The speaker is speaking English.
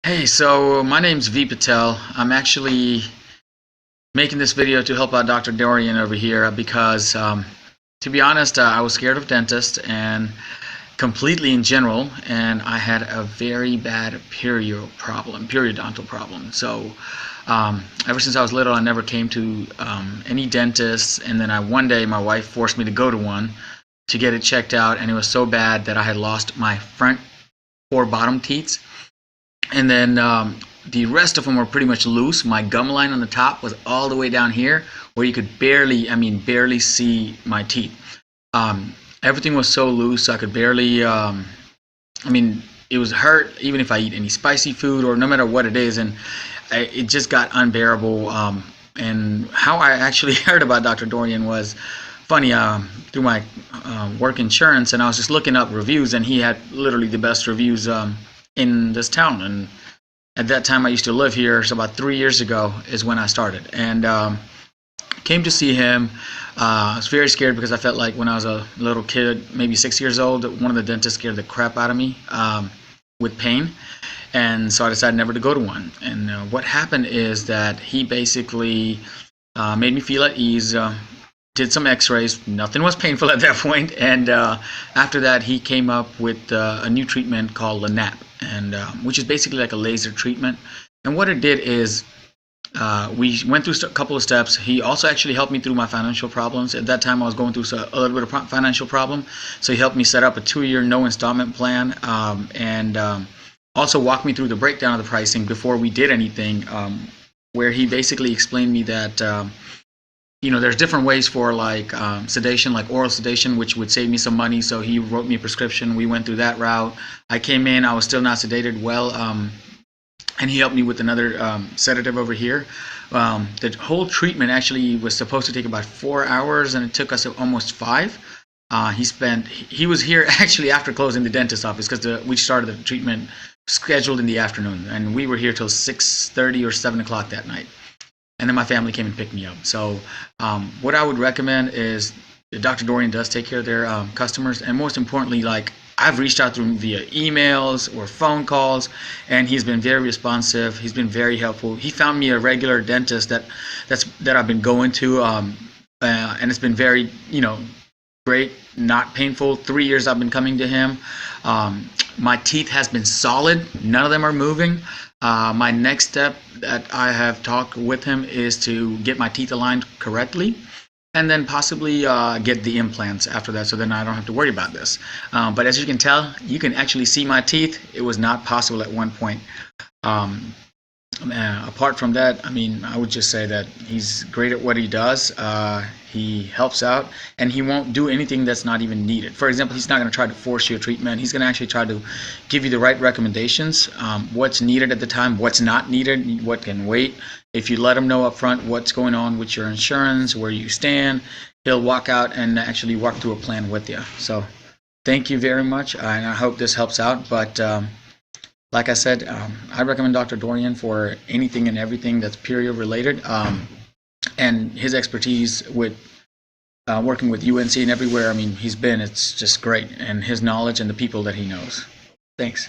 Hey, so my name's V Patel. I'm actually making this video to help out Dr. Dorion over here because, to be honest, I was scared of dentists and completely in general, and I had a very bad periodontal problem. So ever since I was little, I never came to any dentists, and then one day my wife forced me to go to one to get it checked out, and it was so bad that I had lost my front four bottom teeth. And then the rest of them were pretty much loose. My gum line on the top was all the way down here where you could barely see my teeth. Everything was so loose I could barely, it was hurt even if I eat any spicy food or no matter what it is, and it just got unbearable. And how I actually heard about Dr. Dorion was funny, through my work insurance, and I was just looking up reviews, and he had literally the best reviews in this town. And at that time I used to live here, so about 3 years ago is when I started, and came to see him. I was very scared because I felt like when I was a little kid, maybe 6 years old, one of the dentists scared the crap out of me with pain, and so I decided never to go to one. And what happened is that he basically made me feel at ease, did some x-rays, nothing was painful at that point, and after that he came up with a new treatment called Lida, and which is basically like a laser treatment. And what it did is we went through a couple of steps. He also actually helped me through my financial problems. At that time I was going through a little bit of financial problem, so he helped me set up a 2-year no installment plan, and also walked me through the breakdown of the pricing before we did anything, where he basically explained me that there's different ways for like sedation, like oral sedation, which would save me some money. So he wrote me a prescription. We went through that route. I came in, I was still not sedated well, and he helped me with another sedative over here. The whole treatment actually was supposed to take about 4 hours, and it took us almost 5. He was here actually after closing the dentist office, because we started the treatment scheduled in the afternoon, and we were here till 6:30 or 7 o'clock that night. And then my family came and picked me up. So what I would recommend is Dr. Dorion does take care of their customers, and most importantly, like, I've reached out to him via emails or phone calls, and he's been very responsive. He's been very helpful. He found me a regular dentist that I've been going to, and it's been very great, not painful. 3 years I've been coming to him. My teeth has been solid. None of them are moving. My next step that I have talked with him is to get my teeth aligned correctly, and then possibly get the implants after that, so then I don't have to worry about this. But as you can tell, you can actually see my teeth. It was not possible at one point. Apart from that, I would just say that he's great at what he does. He helps out, and he won't do anything that's not even needed. For example, he's not going to try to force you a treatment. He's going to actually try to give you the right recommendations, what's needed at the time, what's not needed, what can wait. If you let him know up front what's going on with your insurance, where you stand, he'll walk out and actually walk through a plan with you. So thank you very much, and I hope this helps out. But like I said, I recommend Dr. Dorion for anything and everything that's perio related, and his expertise with working with UNC and everywhere, it's just great, and his knowledge and the people that he knows. Thanks.